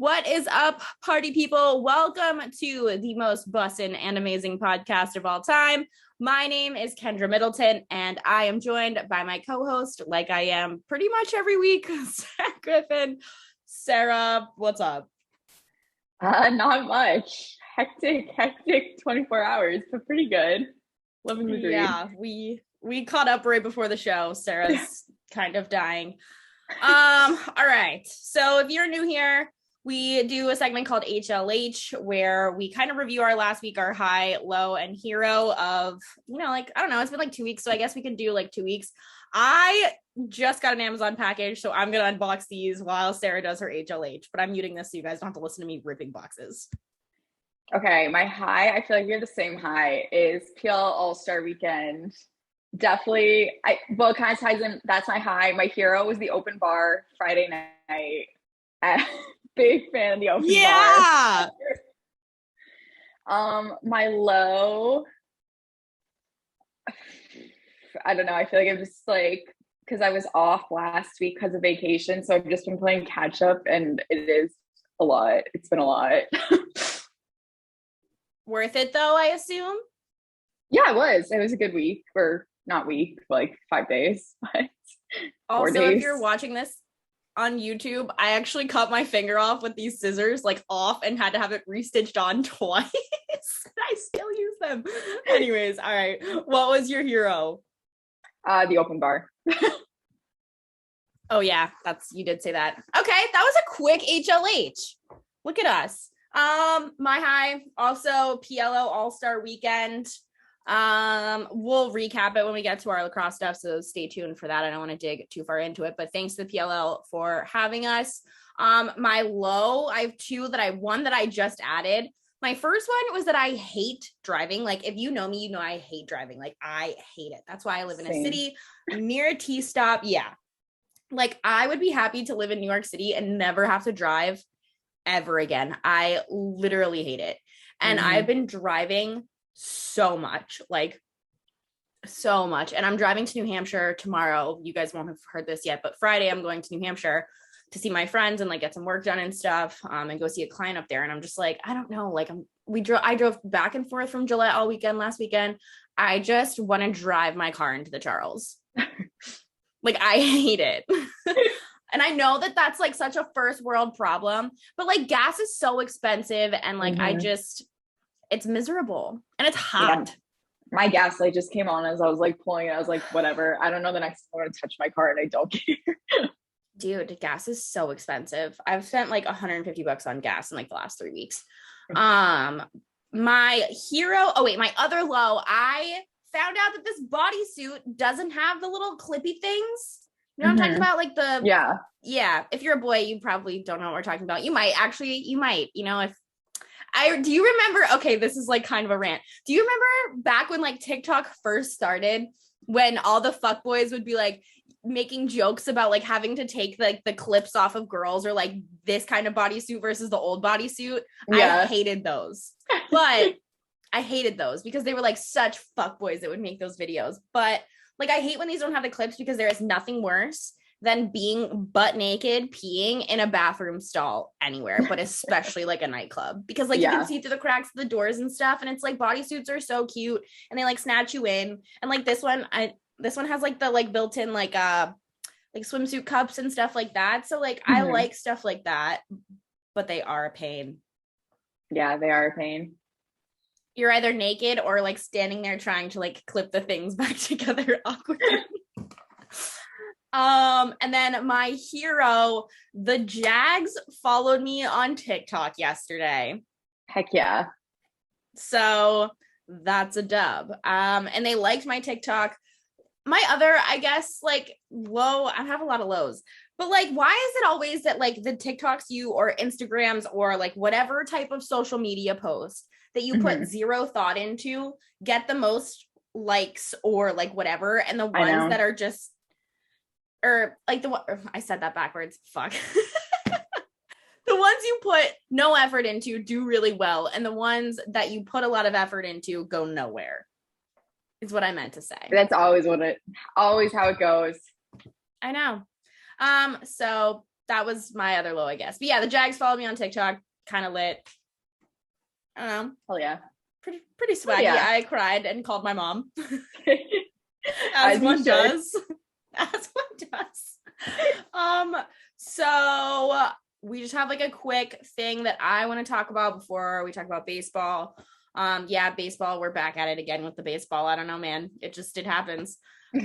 What is up, party people? Welcome to the most bussin' and amazing podcast of all time. My name is Kendra Middleton, and I am joined by my co-host, like I am pretty much every week, Sarah Griffin. Sarah, what's up? Not much. Hectic 24 hours, but pretty good. Living the dream. Yeah, we caught up right before the show. Sarah's kind of dying. All right. So if you're new here, we do a segment called HLH where we kind of review our last week, our high, low, and hero of, I don't know, it's been like 2 weeks, so I guess we can do like 2 weeks. I just got an Amazon package, so I'm going to unbox these while Sarah does her HLH, but I'm muting this so you guys don't have to listen to me ripping boxes. Okay, my high, I feel like we have the same high, is PL All-Star Weekend. Definitely, it kind of ties in, that's my high. My hero was the open bar Friday night. Big fan of the open bar. My low, I don't know, I feel like I'm just like, because I was off last week because of vacation, so I've just been playing catch up, and it is a lot. It's been a lot. Worth it though, I assume? Yeah, it was a good week, or not week, like 5 days, but also 4 days. If you're watching this on YouTube, I actually cut my finger off with these scissors, like off, and had to have it restitched on twice. I still use them. Anyways, all right. What was your hero? The open bar. Oh yeah, you did say that. Okay, that was a quick HLH. Look at us. My high, also PLO All-Star Weekend. We'll recap it when we get to our lacrosse stuff, so stay tuned for that. I don't want to dig too far into it, but thanks to the PLL for having us. My low, I have two one that I just added. My first one was that I hate driving. Like, if you know me, you know I hate driving. Like, I hate it. That's why I live in a city near a T-stop. Yeah. Like, I would be happy to live in New York City and never have to drive ever again. I literally hate it. And I've been driving so much. And I'm driving to New Hampshire tomorrow. You guys won't have heard this yet, but Friday I'm going to New Hampshire to see my friends and like get some work done and stuff, and go see a client up there. And I'm just like, I don't know, like I drove back and forth from Gillette all weekend last weekend. I just want to drive my car into the Charles. Like, I hate it. And I know that that's like such a first world problem, but like gas is so expensive, and like it's miserable and it's hot. Yeah. My gas light just came on as I was like pulling it. I was like, whatever. I don't know the next time I'm gonna touch my car, and I don't care. Dude, gas is so expensive. I've spent like $150 on gas in like the last 3 weeks. My other low, I found out that this bodysuit doesn't have the little clippy things. You know what I'm talking about? Like yeah. If you're a boy, you probably don't know what we're talking about. You might, do you remember, okay, this is like kind of a rant. Do you remember back when like TikTok first started, when all the fuckboys would be like making jokes about like having to take like the clips off of girls, or like this kind of bodysuit versus the old bodysuit? Yeah. I hated those. But I hated those because they were like such fuckboys that would make those videos. But like, I hate when these don't have the clips, because there is nothing worse than being butt naked peeing in a bathroom stall anywhere, but especially like a nightclub, because like you can see through the cracks of the doors and stuff, and it's like bodysuits are so cute and they like snatch you in. And like this one has like the like built-in like swimsuit cups and stuff like that. So like I like stuff like that, but they are a pain. Yeah, they are a pain. You're either naked or like standing there trying to like clip the things back together awkwardly. And then my hero, the Jags followed me on TikTok yesterday. Heck yeah. So that's a dub. And they liked my TikTok. My other, I guess, like low, I have a lot of lows, but like, why is it always that like the TikToks or Instagrams or like whatever type of social media post that you put zero thought into get the most likes or like whatever, and the ones that are just, or like I said that backwards, fuck. The ones you put no effort into do really well, and the ones that you put a lot of effort into go nowhere, is what I meant to say. That's always how it goes. I know. So that was my other low, I guess. But yeah, the Jags followed me on TikTok, kind of lit. I don't know. Hell yeah. Pretty swaggy. Yeah. I cried and called my mom. As one does. As one does. So we just have like a quick thing that I want to talk about before we talk about baseball. Baseball, we're back at it again with the baseball. I don't know, man. It happens.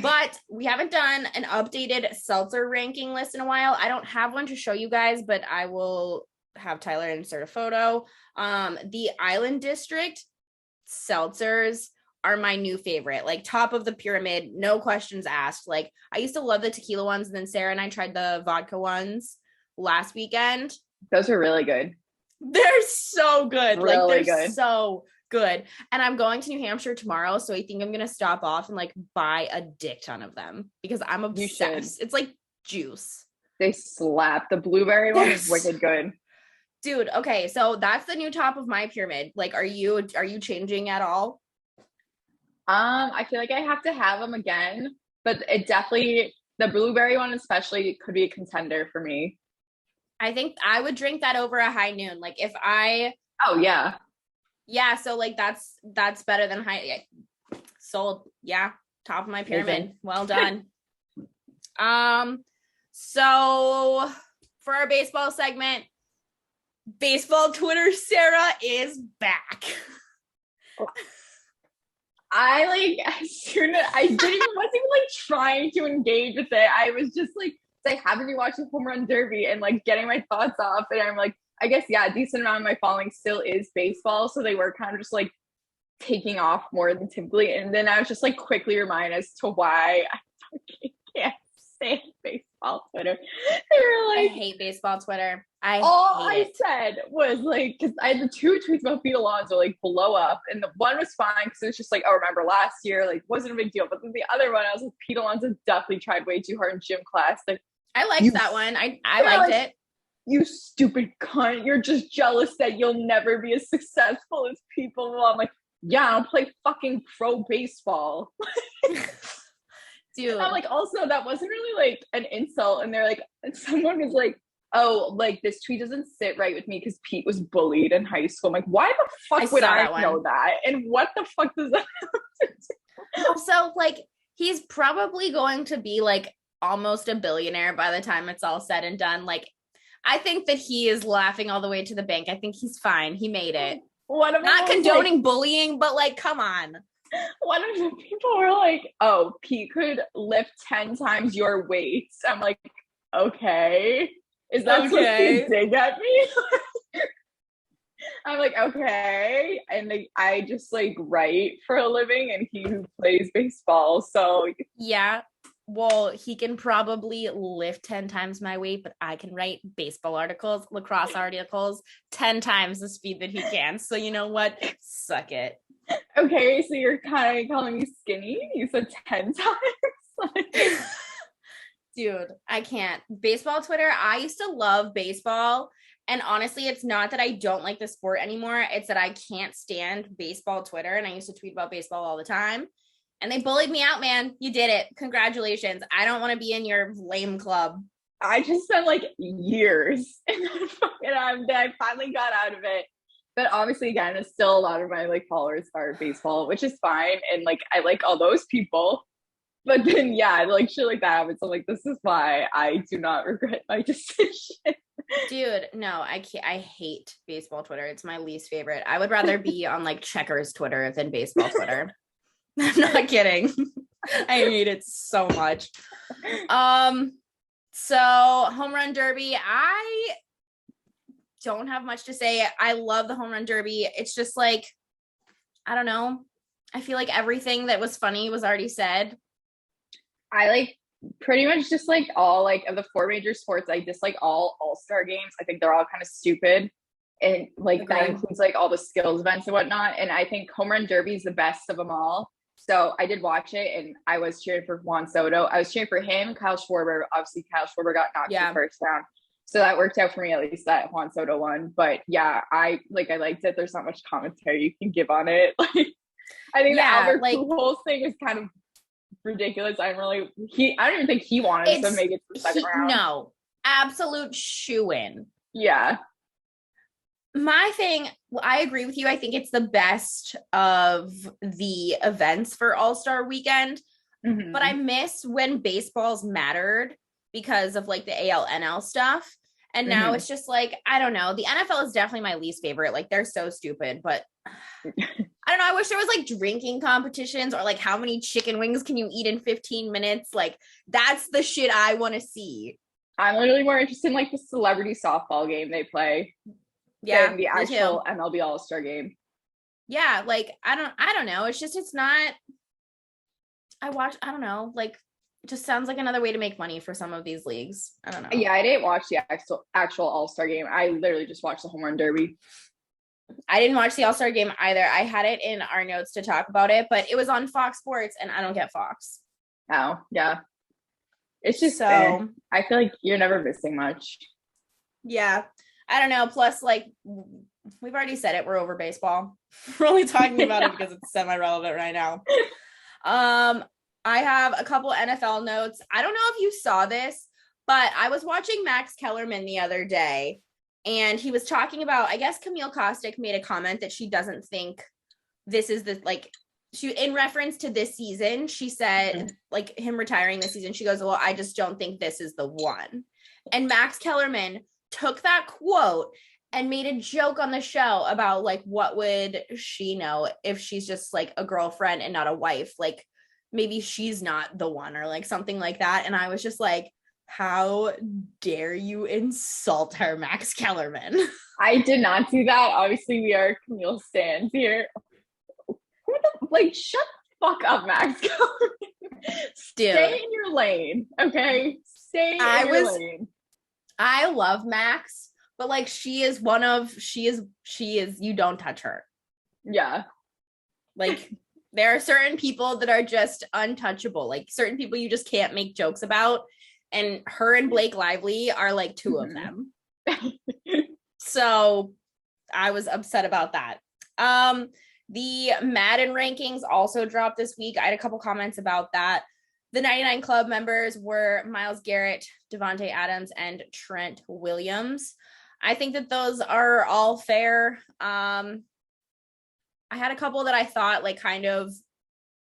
But we haven't done an updated Seltzer ranking list in a while. I don't have one to show you guys, but I will have Tyler insert a photo. The Island District Seltzers are my new favorite, like top of the pyramid, no questions asked. Like I used to love the tequila ones, and then Sarah and I tried the vodka ones last weekend. Those are really good. They're so good. Really like they're good. So good. And I'm going to New Hampshire tomorrow, so I think I'm gonna stop off and like buy a dick ton of them because I'm obsessed. It's like juice. They slap. The blueberry one is wicked good. Dude, okay, so that's the new top of my pyramid. Like, are you changing at all? I feel like I have to have them again, but it definitely, the blueberry one especially could be a contender for me. I think I would drink that over a high noon. Like if I so like that's better than high. Sold. Yeah, top of my pyramid. Amazing. Well done. So for our baseball segment, baseball Twitter Sarah is back. I wasn't even like trying to engage with it. I was just like, I haven't been watching Home Run Derby and like getting my thoughts off, and I'm like, I guess a decent amount of my following still is baseball, so they were kind of just like taking off more than typically. And then I was just like quickly reminded as to why I can't stand baseball Twitter. They were like, I hate baseball Twitter. I said was like, because I had the two tweets about Pete Alonso like blow up, and the one was fine because it was just like, oh, remember last year, like wasn't a big deal. But then the other one, I was like, Pete Alonso definitely tried way too hard in gym class. Like, I liked that one. I liked it. You stupid cunt! You're just jealous that you'll never be as successful as people. Well, I'm like, yeah, I'll play fucking pro baseball. Dude, I'm like, also that wasn't really like an insult, and they're like, someone was like, oh, like this tweet doesn't sit right with me because Pete was bullied in high school. I'm like, why the fuck would I know that? And what the fuck does that have to do? So like, he's probably going to be like almost a billionaire by the time it's all said and done. Like, I think that he is laughing all the way to the bank. I think he's fine. He made it. Not condoning bullying, but like, come on. One of the people were like, oh, Pete could lift 10 times your weight. I'm like, okay. Is that supposed to dig at me? I'm like, okay. And like, I just like write for a living, and he who plays baseball. So yeah. Well, he can probably lift 10 times my weight, but I can write baseball articles, lacrosse articles, 10 times the speed that he can. So you know what? Suck it. Okay, so you're kind of calling me skinny? You said 10 times? Dude, I can't. Baseball Twitter, I used to love baseball. And honestly, it's not that I don't like the sport anymore. It's that I can't stand baseball Twitter. And I used to tweet about baseball all the time. And they bullied me out, man. You did it. Congratulations. I don't want to be in your lame club. I just spent like years. And I finally got out of it. But obviously, again, it's still a lot of my like followers are baseball, which is fine. And like, I like all those people. But then, yeah, like shit like that happens. So like, this is why I do not regret my decision. Dude, no, I can't. I hate baseball Twitter. It's my least favorite. I would rather be on like Checkers Twitter than baseball Twitter. I'm not kidding. I hate it so much. So Home Run Derby, I don't have much to say. I love the Home Run Derby. It's just like, I don't know. I feel like everything that was funny was already said. I like pretty much just like all like of the four major sports, I dislike all all-star games. I think they're all kind of stupid. And like that includes like all the skills events and whatnot. And I think Home Run Derby is the best of them all. So I did watch it, and I was cheering for Juan Soto. I was cheering for him, Kyle Schwarber. Obviously, Kyle Schwarber got knocked in the first round. So that worked out for me, at least that Juan Soto won. But yeah, I liked it. There's not much commentary you can give on it. Like, I think the Albert Pujols thing is kind of ridiculous. I don't even think he wanted to make it to the second round. No, absolute shoo-in. Yeah. My thing, I agree with you. I think it's the best of the events for All-Star Weekend, but I miss when baseballs mattered because of like the AL/NL stuff. And now it's just like, I don't know. The NFL is definitely my least favorite. Like, they're so stupid, but I don't know. I wish there was like drinking competitions or like how many chicken wings can you eat in 15 minutes? Like, that's the shit I want to see. I'm literally more interested in like the celebrity softball game they play than the actual MLB All-Star game. Yeah, like I don't know. It's not. I don't know. Like, it just sounds like another way to make money for some of these leagues. I don't know. Yeah, I didn't watch the actual All-Star game. I literally just watched the home run derby. I didn't watch the All-Star game either. I had it in our notes to talk about it, but it was on Fox Sports and I don't get Fox. Oh, yeah. It's just so I feel like you're never missing much. Yeah. I don't know. Plus, like, we've already said it. We're over baseball. We're only talking about it because it's semi-relevant right now. I have a couple NFL notes. I don't know if you saw this, but I was watching Max Kellerman the other day, and he was talking about, I guess Camille Kostick made a comment that she doesn't think this is the, like, she, in reference to this season, she said, like, him retiring this season, she goes, well, I just don't think this is the one. And Max Kellerman took that quote and made a joke on the show about, like, what would she know if she's just, like, a girlfriend and not a wife? Like, maybe she's not the one or, like, something like that. And I was just like, how dare you insult her, Max Kellerman? I did not see that. Obviously, we are Camille stans here. Like, shut the fuck up, Max Kellerman. Stay in your lane, okay? Stay in your lane. I love Max, but like she is you don't touch her. Yeah. Like, there are certain people that are just untouchable. Like, certain people you just can't make jokes about. And her and Blake Lively are like two of them. So I was upset about that. The Madden rankings also dropped this week. I had a couple comments about that. The 99 Club members were Myles Garrett, Devontae Adams, and Trent Williams. I think that those are all fair. I had a couple that I thought, like, kind of,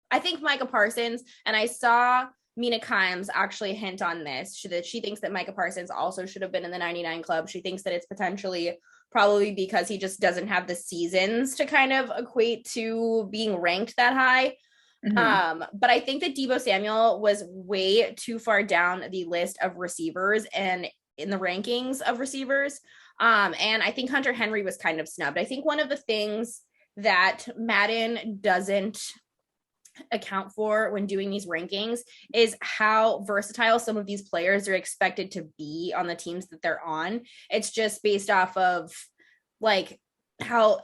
I think Micah Parsons, and I saw Mina Kimes actually hint on this, that she thinks that Micah Parsons also should have been in the 99 Club. She thinks that it's potentially probably because he just doesn't have the seasons to kind of equate to being ranked that high. But I think that Deebo Samuel was way too far down the list of receivers and in the rankings of receivers. And I think Hunter Henry was kind of snubbed. I think one of the things that Madden doesn't account for when doing these rankings is how versatile some of these players are expected to be on the teams that they're on. It's just based off of, like, how,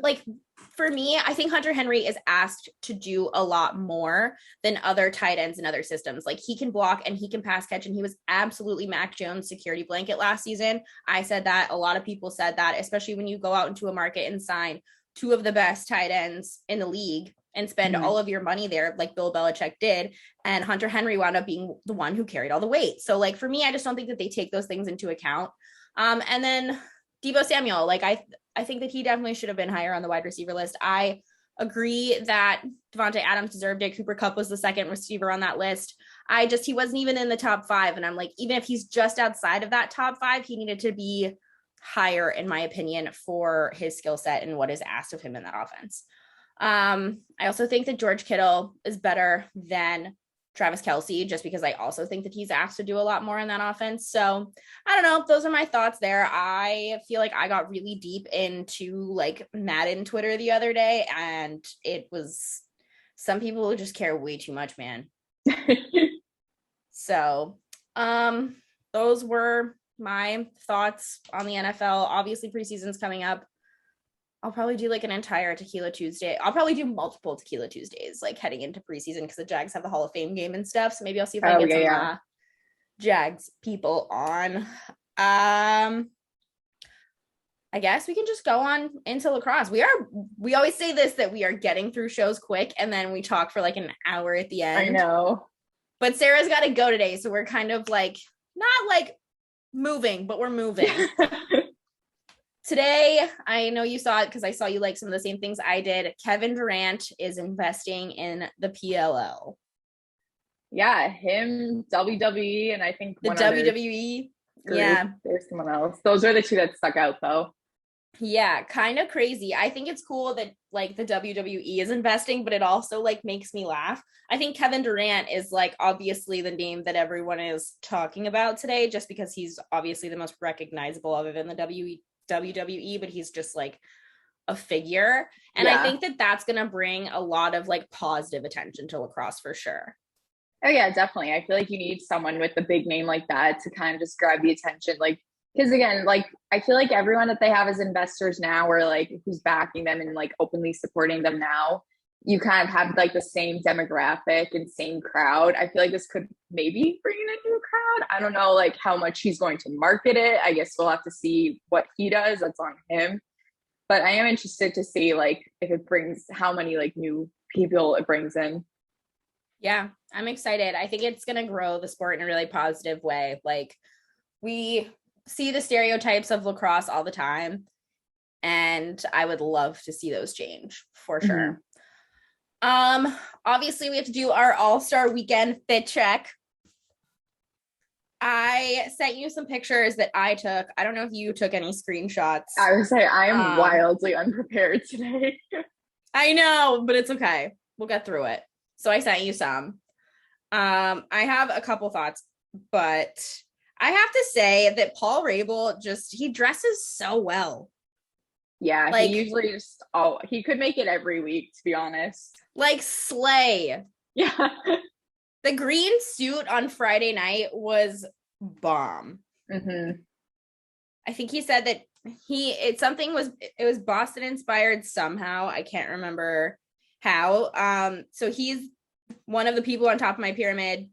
like, for me, I think Hunter Henry is asked to do a lot more than other tight ends in other systems. Like, he can block and he can pass catch, and he was absolutely Mac Jones' security blanket last season. I said that. A lot of people said that, especially when you go out into a market and sign two of the best tight ends in the league and spend all of your money there, like Bill Belichick did. And Hunter Henry wound up being the one who carried all the weight. So, like, for me, I just don't think that they take those things into account. And then Deebo Samuel, like, I think that he definitely should have been higher on the wide receiver list. I agree that Devontae Adams deserved it. Cooper Kupp was the second receiver on that list. He wasn't even in the top 5. And I'm like, even if he's just outside of that top 5, he needed to be higher, in my opinion, for his skill set and what is asked of him in that offense. I also think that George Kittle is better than Travis Kelce, just because I also think that he's asked to do a lot more in that offense. So I don't know. Those are my thoughts there. I feel like I got really deep into, like, Madden Twitter the other day, and it was, some people just care way too much, man. So, those were my thoughts on the NFL. Obviously, preseason's coming up. I'll probably do like an entire Tequila Tuesday. I'll probably do multiple Tequila Tuesdays, like, heading into preseason, because the Jags have the Hall of Fame game and stuff. So maybe I'll see if I can get some Jags people on. I guess we can just go on into lacrosse. We always say this, that we are getting through shows quick, and then we talk for like an hour at the end. I know. But Sarah's got to go today, so we're kind of like, not like moving, but we're moving. Today, I know you saw it because I saw you like some of the same things I did. Kevin Durant is investing in the PLL. Yeah, him, WWE, and I think the WWE. Yeah. There's someone else. Those are the two that stuck out though. Yeah, kind of crazy. I think it's cool that like the WWE is investing, but it also like makes me laugh. I think Kevin Durant is like obviously the name that everyone is talking about today, just because he's obviously the most recognizable other than the WWE, but he's just like a figure. And I think that that's going to bring a lot of like positive attention to lacrosse for sure. Oh yeah, definitely. I feel like you need someone with a big name like that to kind of just grab the attention. Like, because again, like I feel like everyone that they have as investors now, or like who's backing them and like openly supporting them now, you kind of have like the same demographic and same crowd. I feel like this could maybe bring in a new crowd. I don't know like how much he's going to market it. I guess we'll have to see what he does. That's on him. But I am interested to see like if it brings how many like new people it brings in. Yeah, I'm excited. I think it's going to grow the sport in a really positive way. Like we see the stereotypes of lacrosse all the time, and I would love to see those change for sure. Obviously we have to do our all-star weekend fit check. I sent you some pictures that I took. I don't know if you took any screenshots. I would say I am wildly unprepared today. I know, but it's okay. We'll get through it. So I sent you some. I have a couple thoughts, but I have to say that Paul Rabel he dresses so well. Yeah, like, he usually he could make it every week, to be honest. Like slay. Yeah. The green suit on Friday night was bomb. I think he said that it was Boston inspired somehow. I can't remember how. So he's one of the people on top of my pyramid.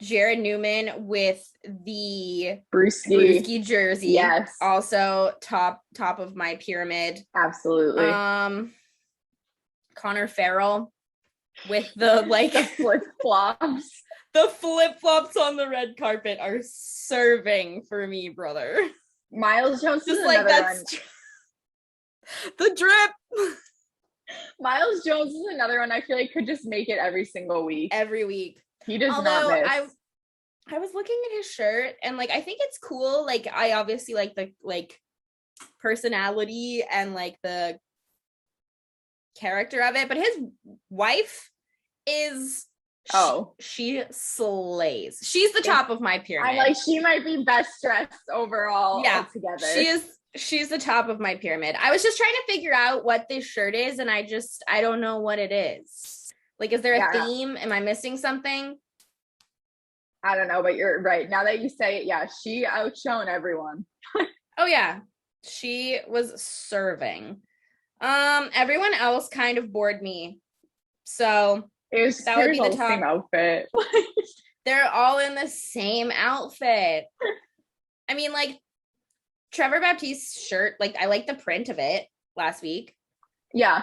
Jared Newman with the Brewski jersey. Yes. Also top of my pyramid. Absolutely. Connor Farrell with the like the flip-flops. The flip-flops on the red carpet are serving for me, brother. Miles Jones is like another one. The drip. Miles Jones is another one I feel like could just make it every single week. Every week. He does not miss. I was looking at his shirt and like I think it's cool. Like I obviously like the like personality and like the character of it, but his wife is she slays. She's the top of my pyramid. I'm like, she might be best dressed overall. Yeah, together. She's the top of my pyramid. I was just trying to figure out what this shirt is, and I don't know what it is. Like, is there a theme? Am I missing something? I don't know, but you're right. Now that you say it, yeah, she outshone everyone. Oh yeah, she was serving. Everyone else kind of bored me, so that would be the top. Same outfit. They're all in the same outfit. I mean, like Trevor Baptiste's shirt, like I like the print of it last week. Yeah.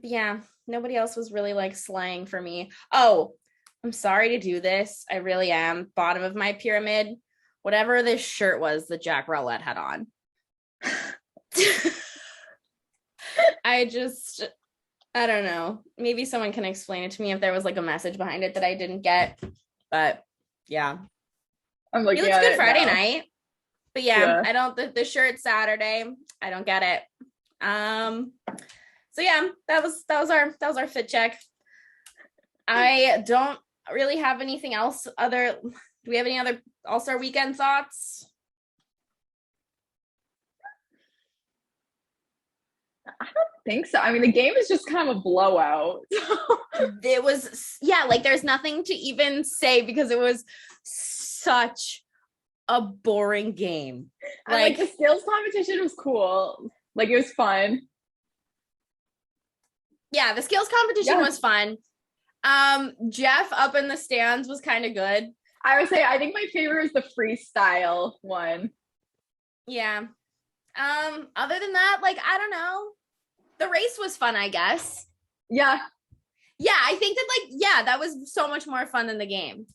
Yeah, nobody else was really like slaying for me. Oh, I'm sorry to do this. I really am. Bottom of my pyramid, whatever this shirt was that Jack Rowlett had on. I don't know. Maybe someone can explain it to me if there was like a message behind it that I didn't get. But yeah. I'm looking it looks at good it Friday now. night. But yeah, I don't the shirt Saturday. I don't get it. So yeah, that was our fit check. I don't really have anything else do we have any other All-Star weekend thoughts? I don't think so. I mean, the game is just kind of a blowout. It was, like there's nothing to even say because it was such a boring game. Like the skills competition was cool. Like it was fun. Yeah, the skills competition was fun. Jeff up in the stands was kind of good. I would say I think my favorite is the freestyle one. Yeah. Other than that, like I don't know. The race was fun, I guess. Yeah. Yeah, I think that that was so much more fun than the game.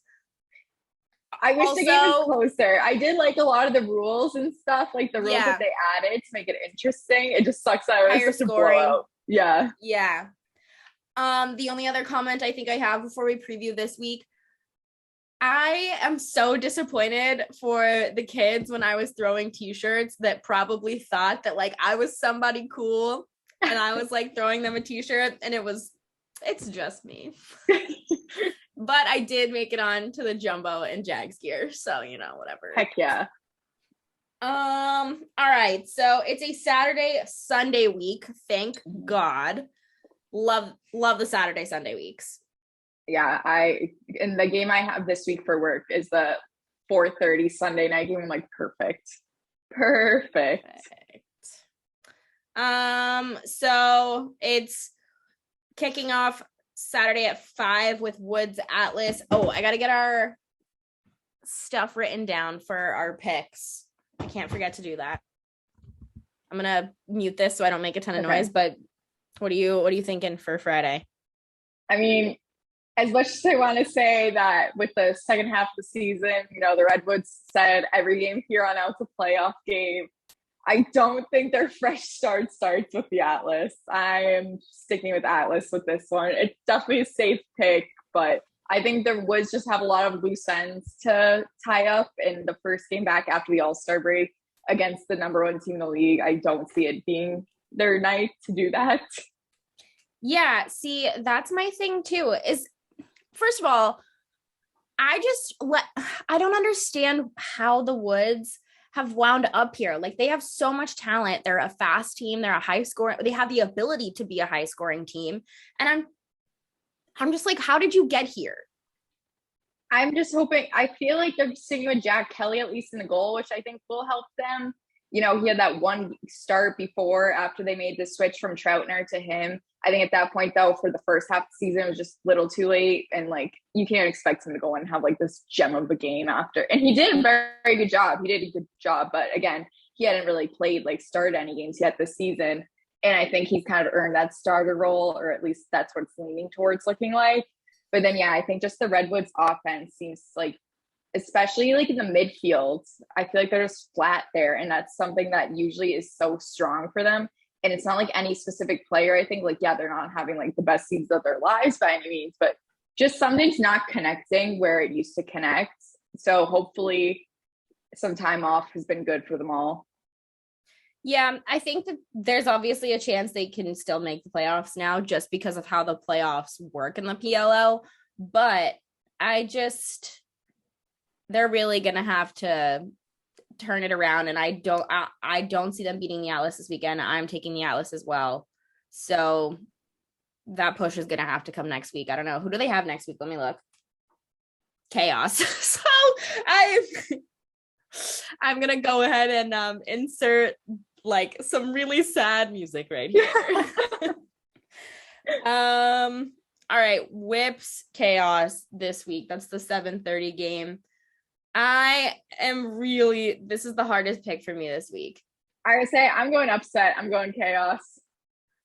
I wish the game was Also, closer. I did like a lot of the rules and stuff, like the rules that yeah, they added to make it interesting. It just sucks that it was higher such a scoring. blowout. Yeah. Yeah. The only other comment I think I have before we preview this week, I am so disappointed for the kids when I was throwing t-shirts that probably thought that like I was somebody cool and I was like throwing them a t-shirt and it's just me. But I did make it on to the Jumbo and Jags gear, so whatever. Heck yeah. All right. So it's a Saturday Sunday week. Thank God. Love the Saturday Sunday weeks. Yeah, and the game I have this week for work is the 4:30 Sunday night game. I'm like, perfect. So it's kicking off Saturday at 5 with Woods Atlas. Oh, I gotta get our stuff written down for our picks. I can't forget to do that. I'm gonna mute this so I don't make a ton of noise, but what are you thinking for Friday? I mean, as much as I want to say that with the second half of the season, the Redwoods said every game here on out's a playoff game. I don't think their fresh start starts with the Atlas. I am sticking with Atlas with this one. It's definitely a safe pick, but I think the Woods just have a lot of loose ends to tie up in the first game back after the All-Star break against the number one team in the league. I don't see it being their night to do that. Yeah, see, that's my thing too, is first of all, I don't understand how the Woods have wound up here. Like they have so much talent. They're a fast team. They're a high score. They have the ability to be a high scoring team. And I'm just like, how did you get here? I'm just hoping, I feel like they're sticking with Jack Kelly, at least in the goal, which I think will help them. He had that one start before, after they made the switch from Troutner to him. I think at that point, though, for the first half of the season, it was just a little too late. And like, you can't expect him to go and have like this gem of a game after. And he did a very, very good job. He did a good job. But again, he hadn't really started any games yet this season. And I think he's kind of earned that starter role, or at least that's what it's leaning towards looking like. But then, yeah, I think just the Redwoods offense seems like, especially like in the midfield, I feel like they're just flat there. And that's something that usually is so strong for them. And it's not like any specific player. I think like, yeah, they're not having like the best seasons of their lives by any means, but just something's not connecting where it used to connect. So hopefully some time off has been good for them all. Yeah, I think that there's obviously a chance they can still make the playoffs now just because of how the playoffs work in the PLL. But they're really going to have to turn it around. And I don't see them beating the Atlas this weekend. I'm taking the Atlas as well. So that push is going to have to come next week. I don't know. Who do they have next week? Let me look. Chaos. So I'm going to go ahead and insert like some really sad music right here. All right. Whips Chaos this week. That's the 7:30 game. This is the hardest pick for me this week. I would say I'm going upset. I'm going Chaos.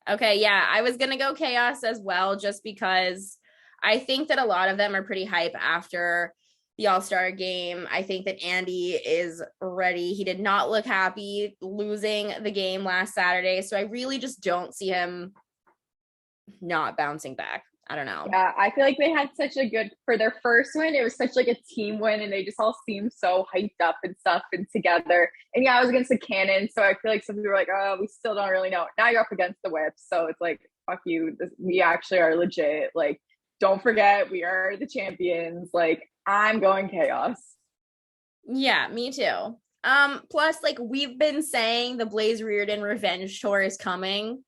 Okay, yeah, I was going to go Chaos as well, just because I think that a lot of them are pretty hype after the All-Star game. I think that Andy is ready. He did not look happy losing the game last Saturday, so I really just don't see him not bouncing back. I don't know. Yeah, I feel like they had such a good, for their first win, it was such like a team win, and they just all seemed so hyped up and stuff and together. And yeah, I was against the Cannon, so I feel like some people were like, oh, we still don't really know. Now you're up against the Whips, so it's like, fuck you, we actually are legit. Like, don't forget, we are the champions. Like, I'm going Chaos. Yeah, me too. Plus, like, we've been saying the Blaze Reardon revenge tour is coming.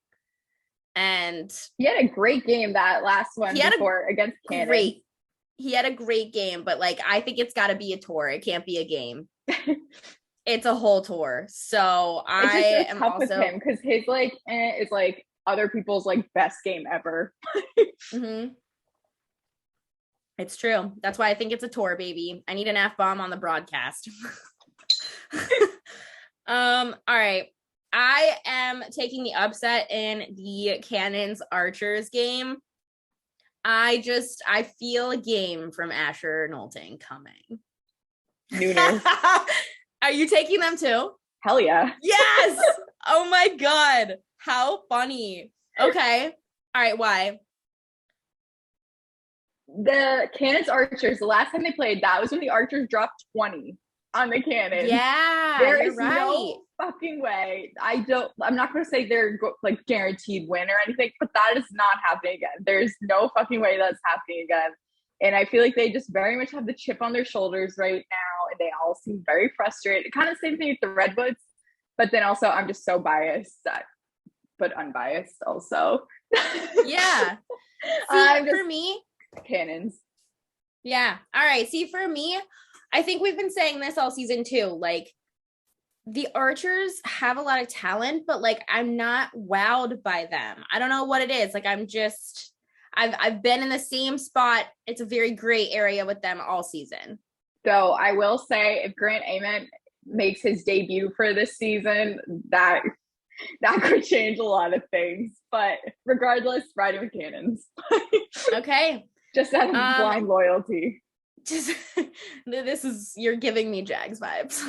And he had a great game that last one before against Canada. He had a great game, but like I think it's got to be a tour. It can't be a game. It's a whole tour. So I am tough with him because his like is like other people's like best game ever. Mm-hmm. It's true. That's why I think it's a tour, baby. I need an F-bomb on the broadcast. All right. I am taking the upset in the Cannons Archers game. I feel a game from Asher Knowlton coming. Nooners. Are you taking them too? Hell yeah. Yes. Oh my God. How funny. Okay. All right. Why? The Cannons Archers, the last time they played, that was when the Archers dropped 20 on the Cannons. Yeah, There you're is right. no fucking way. I'm not going to say they're like guaranteed win or anything, but that is not happening again. There's no fucking way that's happening again. And I feel like they just very much have the chip on their shoulders right now. And they all seem very frustrated. Kind of the same thing with the Redwoods. But then also, I'm just so biased, but unbiased also. Yeah. See, for me, Cannons. Yeah. All right. See, for me, I think we've been saying this all season too. Like, the Archers have a lot of talent, but like, I'm not wowed by them. I don't know what it is. Like, I've been in the same spot. It's a very gray area with them all season. So I will say, if Grant Ament makes his debut for this season, that could change a lot of things. But regardless, riding with Cannons. Okay. Just out of blind loyalty. You're giving me Jags vibes.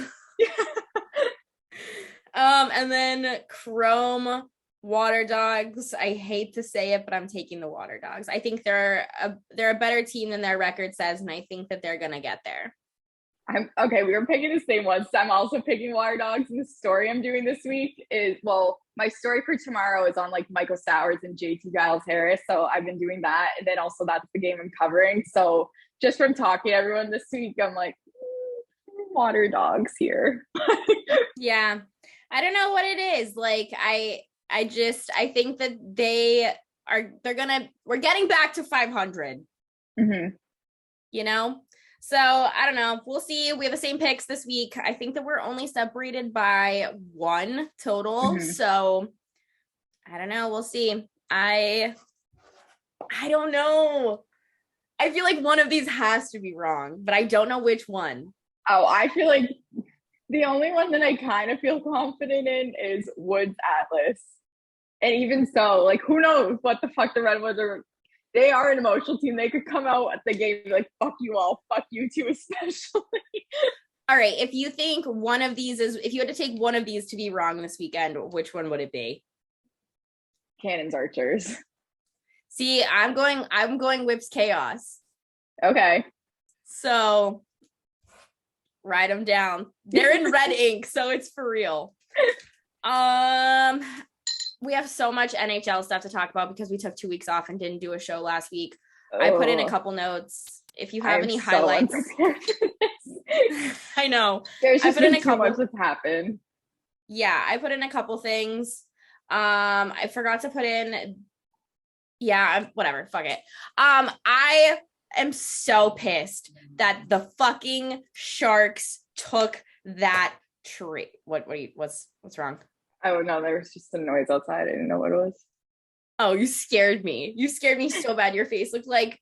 And then Chrome Water Dogs. I hate to say it, but I'm taking the Water Dogs. I think they're a better team than their record says, and I think that they're gonna get there. Okay. We were picking the same ones. So I'm also picking Water Dogs. And the story I'm doing this week is, well, my story for tomorrow is on like Michael Sowers and JT Giles Harris. So I've been doing that. And then also that's the game I'm covering. So just from talking to everyone this week, I'm like, Water Dogs here. Yeah. I don't know what it is. Like, I think that we're getting back to 500, you know? So I don't know. We'll see. We have the same picks this week. I think that we're only separated by 1 total. So I don't know. We'll see. I don't know. I feel like one of these has to be wrong, but I don't know which one. Oh, I feel like the only one that I kind of feel confident in is Woods Atlas. And even so, like, who knows what the fuck the Redwoods are. They are an emotional team. They could come out at the game like, fuck you all, fuck you too, especially. All right. If you think one of these if you had to take one of these to be wrong this weekend, which one would it be? Cannons Archers. See, I'm going Whips Chaos. Okay. So write them down. They're in red ink, so it's for real. We have so much NHL stuff to talk about because we took 2 weeks off and didn't do a show last week. I put in a couple notes. If you have any highlights, I know. There's just been too much that's happened. Yeah, I put in a couple things. I forgot to put in. Yeah, whatever. Fuck it. I am so pissed that the fucking Sharks took that trade. What's wrong? Oh no, there was just some noise outside. I didn't know what it was. Oh, you scared me. You scared me so bad. Your face looked like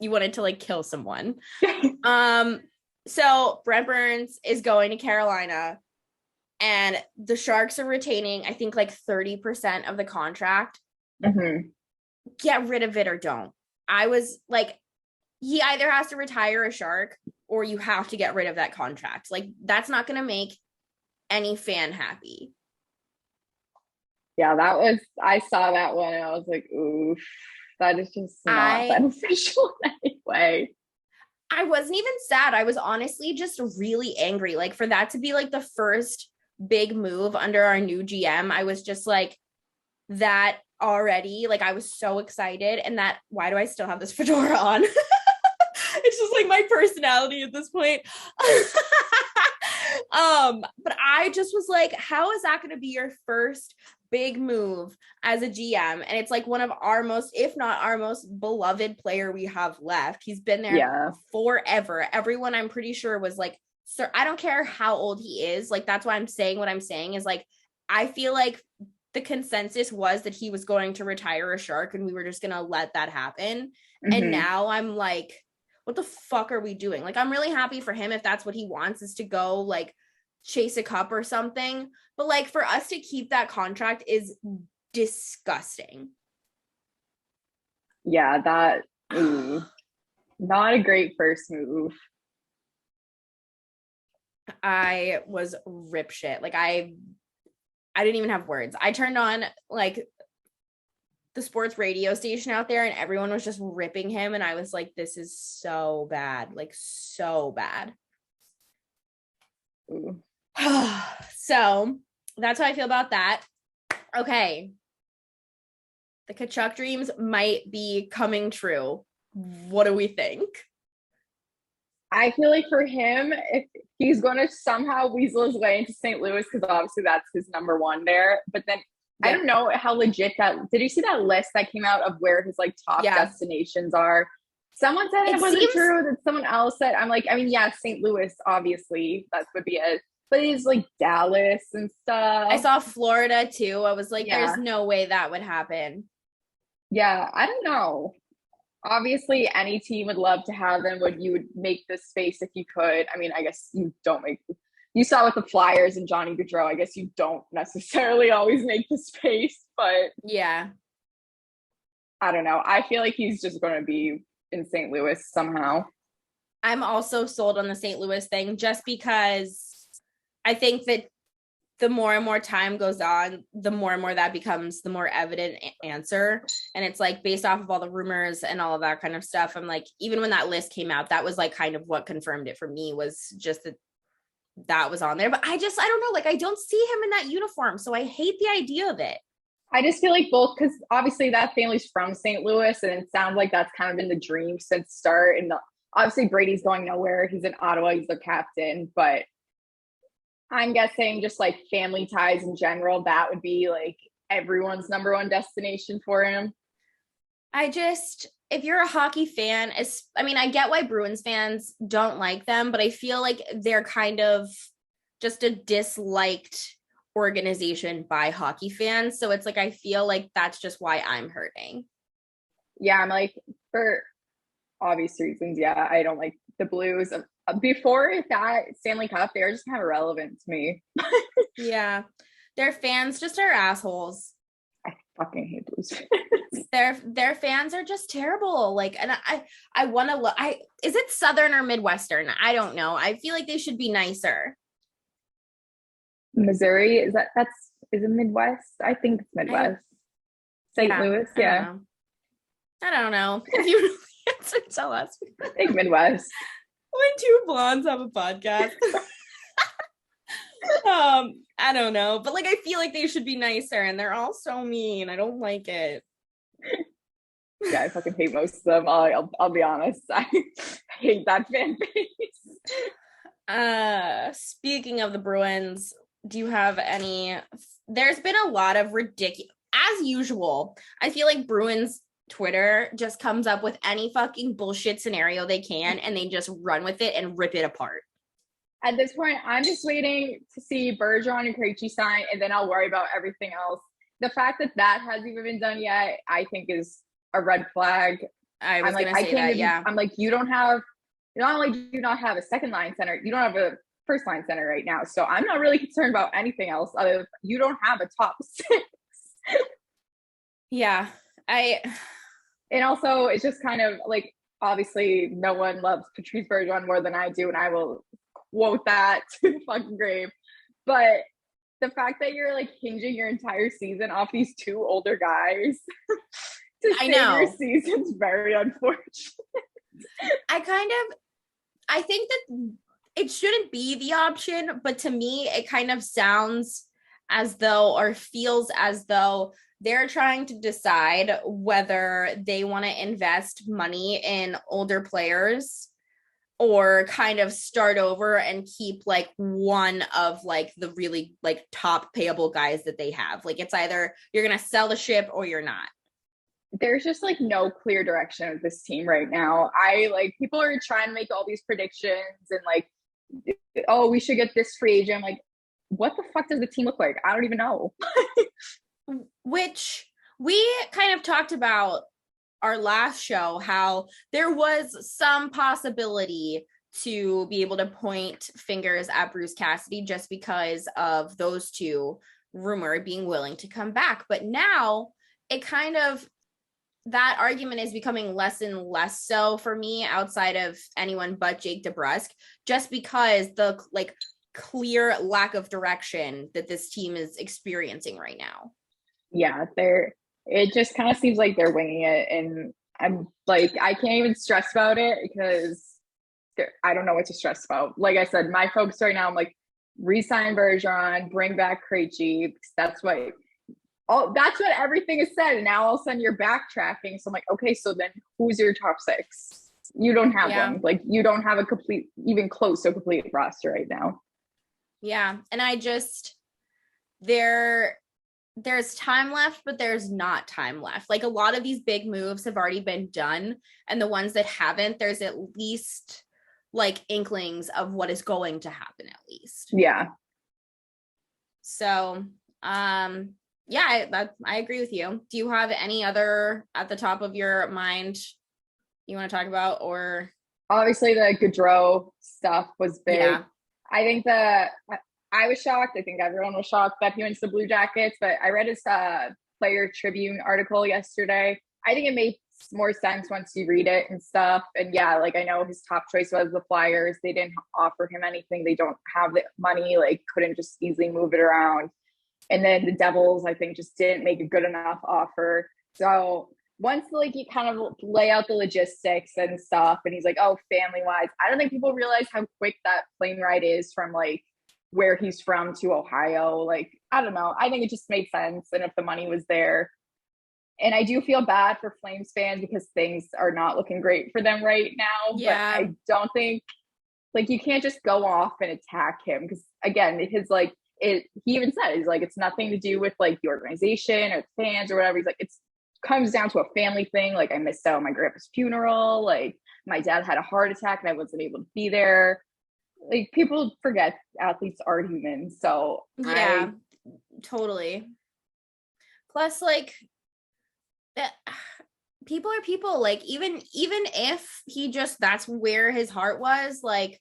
you wanted to like kill someone. So Brent Burns is going to Carolina and the Sharks are retaining, I think, like 30% of the contract. Get rid of it or don't. I was like, he either has to retire a Shark or you have to get rid of that contract. Like, that's not going to make any fan happy. Yeah, I saw that one and I was like, oof, that is just not beneficial in any way. I wasn't even sad. I was honestly just really angry. Like, for that to be like the first big move under our new GM, I was just like, that already, like, I was so excited. And that, why do I still have this fedora on? It's just like my personality at this point. But I just was like, how is that going to be your first big move as a GM? And it's like one of our most, if not our most beloved player we have left. He's been there forever. Everyone, I'm pretty sure, was like, sir, I don't care how old he is. Like, that's why I'm saying what I'm saying is like, I feel like the consensus was that he was going to retire a Shark and we were just going to let that happen. And now I'm like, what the fuck are we doing? Like, I'm really happy for him if that's what he wants, is to go like chase a cup or something. But like, for us to keep that contract is disgusting. Yeah, that not a great first move. I was rip shit. Like I didn't even have words. I turned on like the sports radio station out there and everyone was just ripping him. And I was like, this is so bad. Like so bad. So that's how I feel about that. Okay. The Kachuk dreams might be coming true. What do we think? I feel like for him, if he's going to somehow weasel his way into St. Louis, because obviously that's his number one there. But then I don't know how legit that. Did you see that list that came out of where his like top destinations are? Someone said it wasn't true. That someone else said. I'm like, I mean, yeah, St. Louis, obviously that would be it. But he's like Dallas and stuff. I saw Florida too. I was like, there's no way that would happen. Yeah, I don't know. Obviously, any team would love to have them. You would make the space if you could. I mean, I guess you don't make. You saw with the Flyers and Johnny Gaudreau. I guess you don't necessarily always make the space, but yeah, I don't know. I feel like he's just going to be in St. Louis somehow. I'm also sold on the St. Louis thing just because I think that the more and more time goes on, the more and more that becomes the more evident answer. And it's like based off of all the rumors and all of that kind of stuff. I'm like, even when that list came out, that was like kind of what confirmed it for me, was just that was on there. But I don't know, like I don't see him in that uniform. So I hate the idea of it. I just feel like both, because obviously that family's from St. Louis and it sounds like that's kind of been the dream since start. And obviously Brady's going nowhere. He's in Ottawa. He's the captain, but I'm guessing just like family ties in general, that would be like everyone's number one destination for him. If you're a hockey fan, I get why Bruins fans don't like them, but I feel like they're kind of just a disliked organization by hockey fans. So it's like, I feel like that's just why I'm hurting. Yeah, I'm like, for obvious reasons, yeah, I don't like the Blues. Before that Stanley Cup, they were just kind of irrelevant to me. Yeah, their fans just are assholes. I fucking hate Blues fans. Their fans are just terrible. Like, and I want to look. Is it Southern or Midwestern? I don't know. I feel like they should be nicer. Missouri, is it Midwest? I think it's Midwest. St. Louis, yeah. I don't know. If you really answer, tell us. I think Midwest. When two blondes have a podcast. I don't know, but like I feel like they should be nicer, and they're all so mean. I don't like it. Yeah, I fucking hate most of them. I'll be honest. I hate that fan base. Speaking of the Bruins, do you have any? There's been a lot of ridiculous, as usual. I feel like Bruins Twitter just comes up with any fucking bullshit scenario they can, and they just run with it and rip it apart. At this point, I'm just waiting to see Bergeron and Krejci sign, and then I'll worry about everything else. The fact that hasn't even been done yet, I think is a red flag. I'm like, I'm like, you don't have, not only do you not have a second line center, you don't have a first line center right now. So I'm not really concerned about anything else other than you don't have a top six. Yeah. And also it's just kind of like, obviously no one loves Patrice Bergeron more than I do, and I will quote that to the fucking grave. But the fact that you're like hinging your entire season off these two older guys to save your season's very unfortunate. I think that it shouldn't be the option, but to me, it kind of sounds as though, or feels as though, they're trying to decide whether they want to invest money in older players or kind of start over and keep like one of like the really like top payable guys that they have. Like it's either you're going to sell the ship or you're not. There's just like no clear direction of this team right now. People are trying to make all these predictions and like, oh, we should get this free agent. I'm like, what the fuck does the team look like? I don't even know. Which we kind of talked about our last show, how there was some possibility to be able to point fingers at Bruce Cassidy just because of those two rumored being willing to come back. But now it kind of, that argument is becoming less and less so for me outside of anyone but Jake DeBrusk, just because clear lack of direction that this team is experiencing right now. Yeah, it just kind of seems like they're winging it, and I'm like, I can't even stress about it because I don't know what to stress about. Like I said, my focus right now, I'm like, re-sign Bergeron, bring back Krejci, because that's what everything is said. And now all of a sudden you're backtracking. So I'm like, okay, so then who's your top six? You don't have one. Like, you don't have a complete, even close to a complete roster right now. Yeah. And there's time left, but there's not time left. Like, a lot of these big moves have already been done. And the ones that haven't, there's at least like inklings of what is going to happen at least. Yeah. So, yeah, I agree with you. Do you have any other at the top of your mind you want to talk about? Or obviously the Gaudreau stuff was big. Yeah. I think I was shocked. I think everyone was shocked that he went to the Blue Jackets, but I read his Player Tribune article yesterday. I think it made more sense once you read it and stuff. And yeah, like, I know his top choice was the Flyers. They didn't offer him anything. They don't have the money, like, couldn't just easily move it around. And then the Devils, I think, just didn't make a good enough offer. So once, like, you kind of lay out the logistics and stuff, and he's like, oh, family-wise, I don't think people realize how quick that plane ride is from, like, where he's from to Ohio. Like, I don't know. I think it just made sense. And if the money was there, and I do feel bad for Flames fans because things are not looking great for them right now. Yeah. But I don't think, like, you can't just go off and attack him, because again, he even said, he's like, it's nothing to do with like the organization or the fans or whatever. He's like, it comes down to a family thing. Like, I missed out on my grandpa's funeral. Like, my dad had a heart attack and I wasn't able to be there. Like, people forget athletes are human. So yeah, totally. Plus, like, that people are people. Like, even if he just, that's where his heart was, like,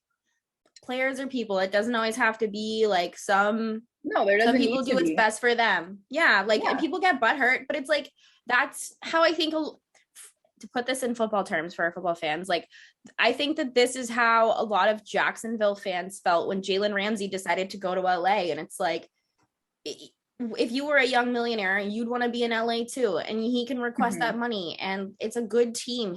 players are people. It doesn't always have to be like some people do what's best for them. Yeah, like, and people get butthurt, but it's like, that's how I think, to put this in football terms for our football fans, like, I think that this is how a lot of Jacksonville fans felt when Jalen Ramsey decided to go to LA. And it's like, if you were a young millionaire, you'd want to be in LA too, and he can request that money, and it's a good team.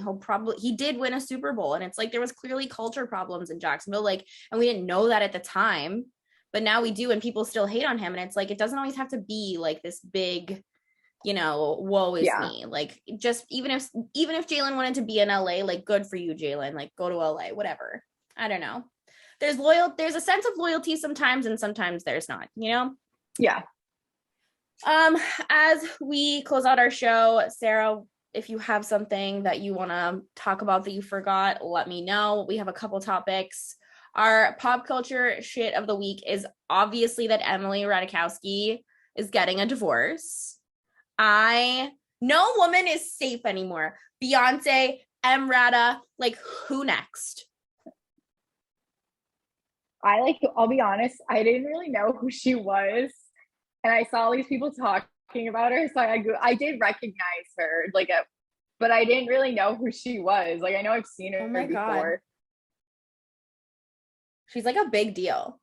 He did win a Super Bowl, and it's like, there was clearly culture problems in Jacksonville, like, and we didn't know that at the time, but now we do, and people still hate on him. And it's like, it doesn't always have to be like this big, woe is me. Like, just even if Jalen wanted to be in LA, like, good for you, Jalen, like, go to LA, whatever. I don't know. There's a sense of loyalty sometimes, and sometimes there's not, Yeah. As we close out our show, Sarah, if you have something that you want to talk about that you forgot, let me know. We have a couple topics. Our pop culture shit of the week is obviously that Emily Ratajkowski is getting a divorce. No woman is safe anymore. Beyonce, Rata, like, who next? I'll be honest, I didn't really know who she was. And I saw all these people talking about her, so I did recognize her, like, but I didn't really know who she was. Like, I know I've seen her before. God. She's like a big deal.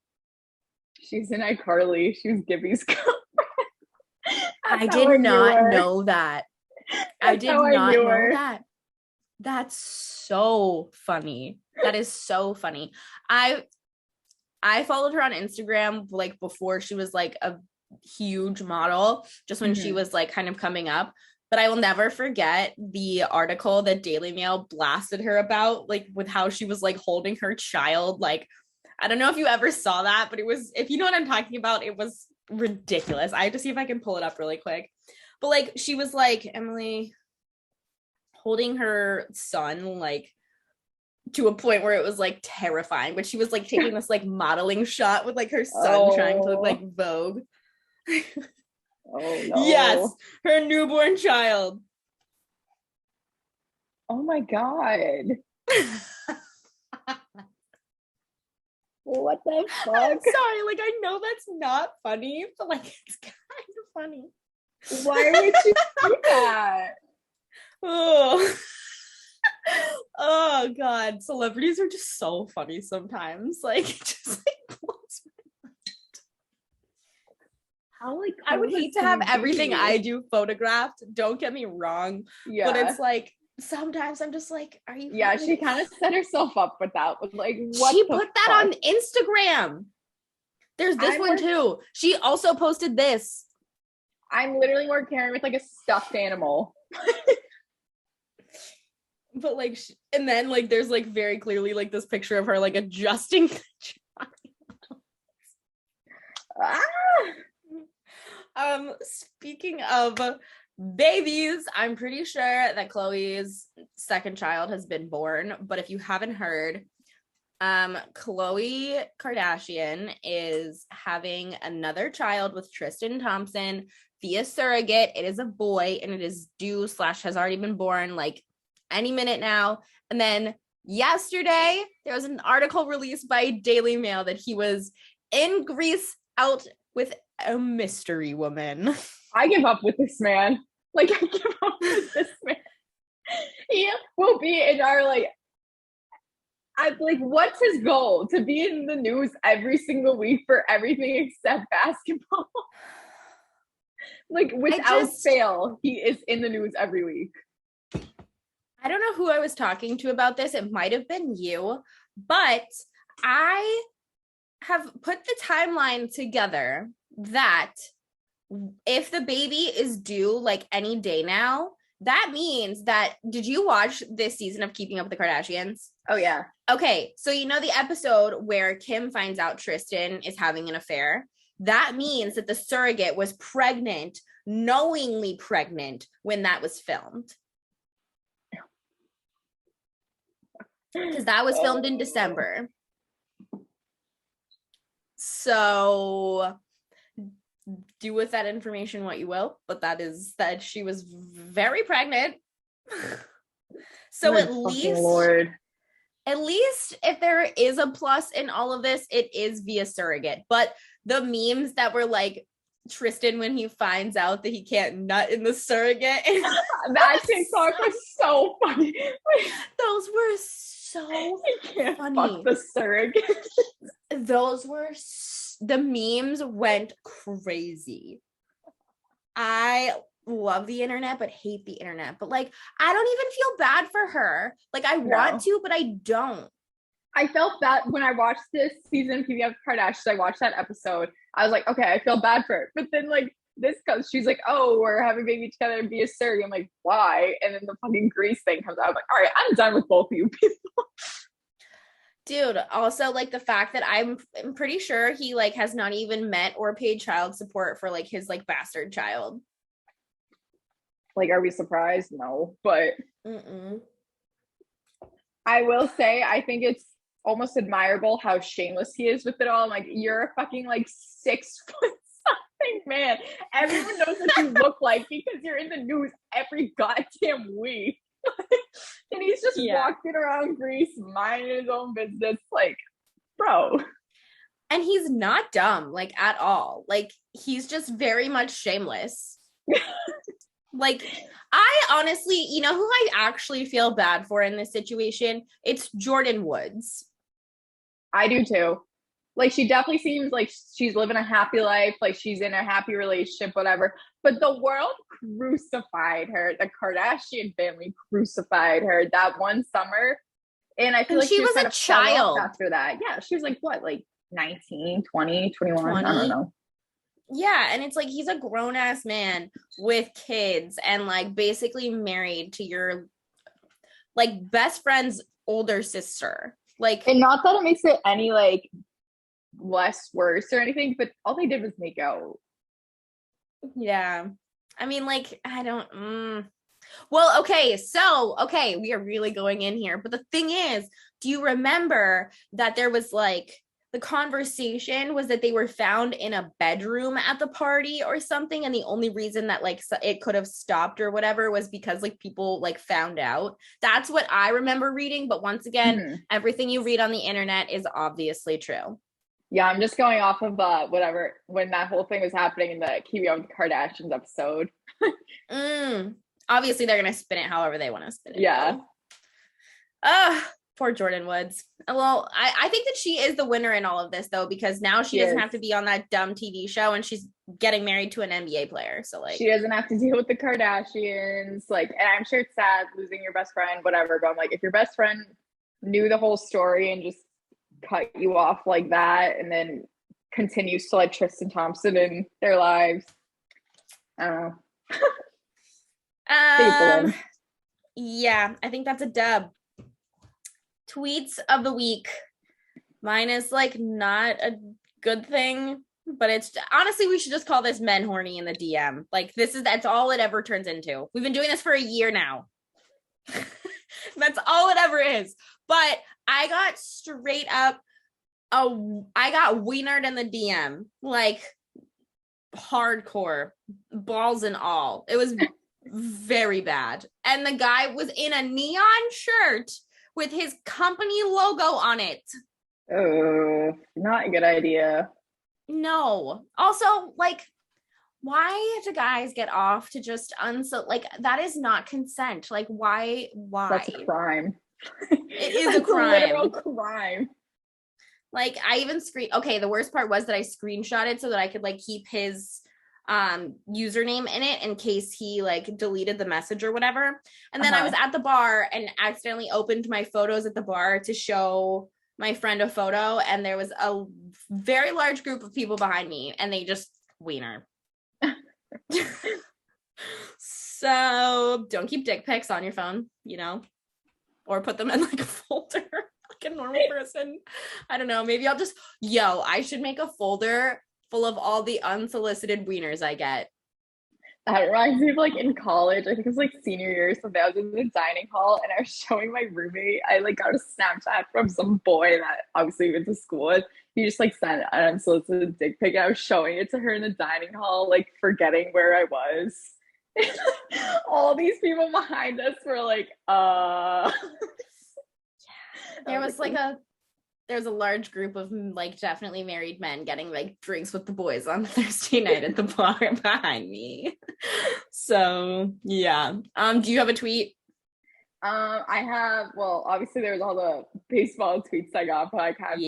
She's in iCarly. She was Gibby's girlfriend. I did not know that. I did not know that. That's so funny. That is so funny. I followed her on Instagram, like, before she was like a huge model, just when she was like kind of coming up. But I will never forget the article that Daily Mail blasted her about, like, with how she was like holding her child. Like, I don't know if you ever saw that, but it was, if you know what I'm talking about, it was ridiculous. I have to see if I can pull it up really quick. But like, she was like, Emily holding her son, like, to a point where it was like terrifying, but she was like taking this like modeling shot with like her son trying to look like Vogue. Oh no. Yes, her newborn child. Oh my God. What the fuck? I'm sorry, like, I know that's not funny, but like, it's kind of funny. Why would you do that? Oh God, celebrities are just so funny sometimes. Like, it just like blows my How like I would hate to have everything I do photographed. Don't get me wrong. Yeah. But it's like sometimes I'm just like, are you? Yeah, she kind of set herself up with that. With like, what she put that on Instagram. There's this one too. She also posted this. I'm literally more Karen with like a stuffed animal. But like, and then like, there's like very clearly like this picture of her like adjusting the child. Speaking of babies, I'm pretty sure that Chloe's second child has been born. But if you haven't heard, Khloe Kardashian is having another child with Tristan Thompson via surrogate. It is a boy and it is due / has already been born like any minute now. And then yesterday there was an article released by Daily Mail that he was in Greece out with a mystery woman. I give up with this man. Like, I give up with this man. He will be in our like, I'm like, what's his goal? To be in the news every single week for everything except basketball? Like, without fail, he is in the news every week. I don't know who I was talking to about this. It might have been you, but I have put the timeline together that if the baby is due like any day now, that means that, did you watch this season of Keeping Up with the Kardashians? Oh, yeah. Okay, so you know the episode where Kim finds out Tristan is having an affair? That means that the surrogate was pregnant, knowingly pregnant, when that was filmed. Because that was filmed in December. So do with that information what you will, but that is that she was very pregnant. So at least if there is a plus in all of this, it is via surrogate. But the memes that were like Tristan when he finds out that he can't nut in the surrogate, that TikTok was so funny. Those were so funny. Fuck the surrogate. Those were the memes went crazy. I love the internet but hate the internet, but like I don't even feel bad for her. Like I want to, but I don't. I felt bad when I watched this season of Keeping Up with Kardashians. I watched that episode. I was like, okay, I feel bad for her. But then like this comes, she's like, oh, we're having a baby together and be a surrogate. I'm like, why? And then the fucking Greece thing comes out. I'm like, all right, I'm done with both of you people. Dude, also like the fact that I'm pretty sure he like has not even met or paid child support for like his like bastard child. Like, are we surprised? No, but I will say, I think it's almost admirable how shameless he is with it all. I'm like, you're a fucking like 6 foot something man. Everyone knows what you look like because you're in the news every goddamn week. And he's just walking around Greece, minding his own business, like, bro. And he's not dumb, like, at all. Like, he's just very much shameless. Like, I honestly, you know who I actually feel bad for in this situation? It's Jordan Woods. I do too. Like, she definitely seems like she's living a happy life, like she's in a happy relationship, whatever. But the world crucified her. The Kardashian family crucified her that one summer. And I feel like she was a child after that. Yeah, she was like, what, like 19, 20, 21? 20? I don't know. Yeah, and it's like he's a grown-ass man with kids and like basically married to your like best friend's older sister. Like, and not that it makes it any like less worse or anything, but all they did was make out. Yeah. I mean, like, I don't Well, okay, we are really going in here. But the thing is, do you remember that there was like the conversation was that they were found in a bedroom at the party or something, and the only reason that like it could have stopped or whatever was because like people like found out. That's what I remember reading, but once again, everything you read on the internet is obviously true. Yeah, I'm just going off of whatever when that whole thing was happening in the Keeping Up with the Kardashians episode. Obviously they're gonna spin it however they want to spin it. Yeah. Poor Jordan Woods. Well, I think that she is the winner in all of this, though, because now she doesn't have to be on that dumb TV show, and she's getting married to an NBA player. So, like, she doesn't have to deal with the Kardashians. Like, and I'm sure it's sad losing your best friend, whatever. But I'm like, if your best friend knew the whole story and just cut you off like that, and then continues to let Tristan Thompson in their lives, I don't know. Yeah, I think that's a dub. Tweets of the week. Mine is like not a good thing, but it's honestly, we should just call this men horny in the DM. Like, that's all it ever turns into. We've been doing this for a year now. That's all it ever is. But I got straight up, I got wienered in the DM, like hardcore, balls and all. It was very bad. And the guy was in a neon shirt with his company logo on it. Oh, not a good idea. No. Also, like, why do guys get off to just like, that is not consent. Like, why? That's a crime. It is a crime. A literal crime. Like, I even okay, the worst part was that I screenshotted so that I could like keep his username in it in case he like deleted the message or whatever. And then I was at the bar and accidentally opened my photos at the bar to show my friend a photo, and there was a very large group of people behind me, and they just wiener. So don't keep dick pics on your phone, you know, or put them in like a folder like a normal person. I don't know, maybe I'll just I should make a folder full of all the unsolicited wieners I get. That reminds me of like in college, I think it was like senior year or something. I was in the dining hall and I was showing my roommate. I like got a Snapchat from some boy that obviously we went to school with. He just like sent an unsolicited dick pic. I was showing it to her in the dining hall, like forgetting where I was. All these people behind us were like, There was like there's a large group of like definitely married men getting like drinks with the boys on Thursday night at the bar behind me. So yeah. Do you have a tweet? I have, well, obviously there was all the baseball tweets I got, but I kind of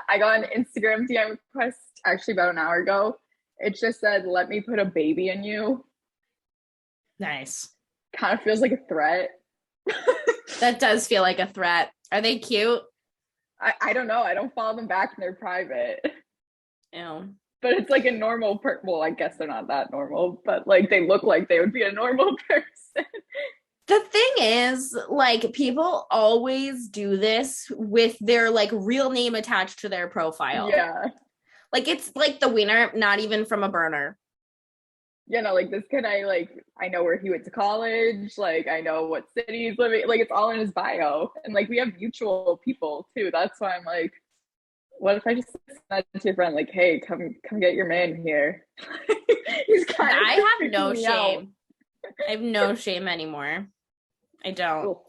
I got an Instagram DM request actually about an hour ago. It just said, "Let me put a baby in you." Nice. Kind of feels like a threat. That does feel like a threat. Are they cute? I don't know. I don't follow them back and they're private. Ew. But it's like a normal well, I guess they're not that normal, but like they look like they would be a normal person. The thing is, like, people always do this with their like real name attached to their profile. Yeah. Like, it's like the winner, not even from a burner. You know, like this kid, I know where he went to college. Like, I know what city he's living. Like, it's all in his bio. And like, we have mutual people too. That's why I'm like, what if I just said to your friend, like, hey, come get your man here? I have no shame. I have no shame anymore. I don't. Cool.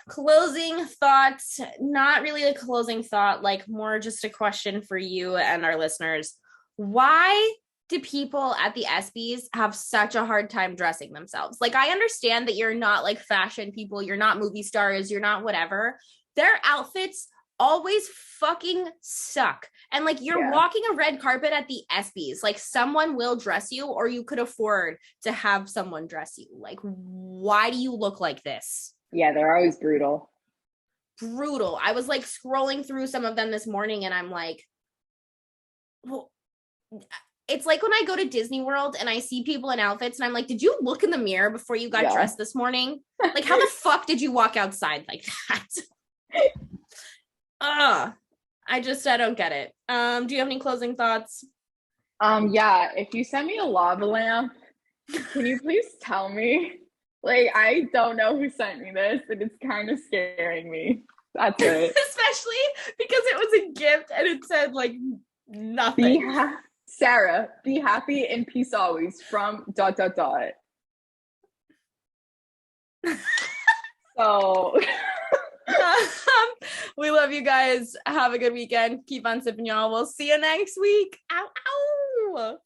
Closing thoughts, not really a closing thought, like more just a question for you and our listeners. Why do people at the ESPYs have such a hard time dressing themselves? Like, I understand that you're not like fashion people, you're not movie stars, you're not whatever. Their outfits always fucking suck. And like, you're walking a red carpet at the ESPYs, like someone will dress you, or you could afford to have someone dress you. Like, why do you look like this? Yeah, they're always brutal. I was like scrolling through some of them this morning and I'm like, well, it's like when I go to Disney World and I see people in outfits and I'm like, did you look in the mirror before you got dressed this morning? Like, how the fuck did you walk outside like that? I don't get it. Do you have any closing thoughts? Yeah, if you send me a lava lamp, can you please tell me? Like, I don't know who sent me this, and it's kind of scaring me. That's it. Especially because it was a gift and it said like nothing. Sarah, be happy and peace always from ... So we love you guys. Have a good weekend. Keep on sipping, y'all. We'll see you next week. Ow, ow.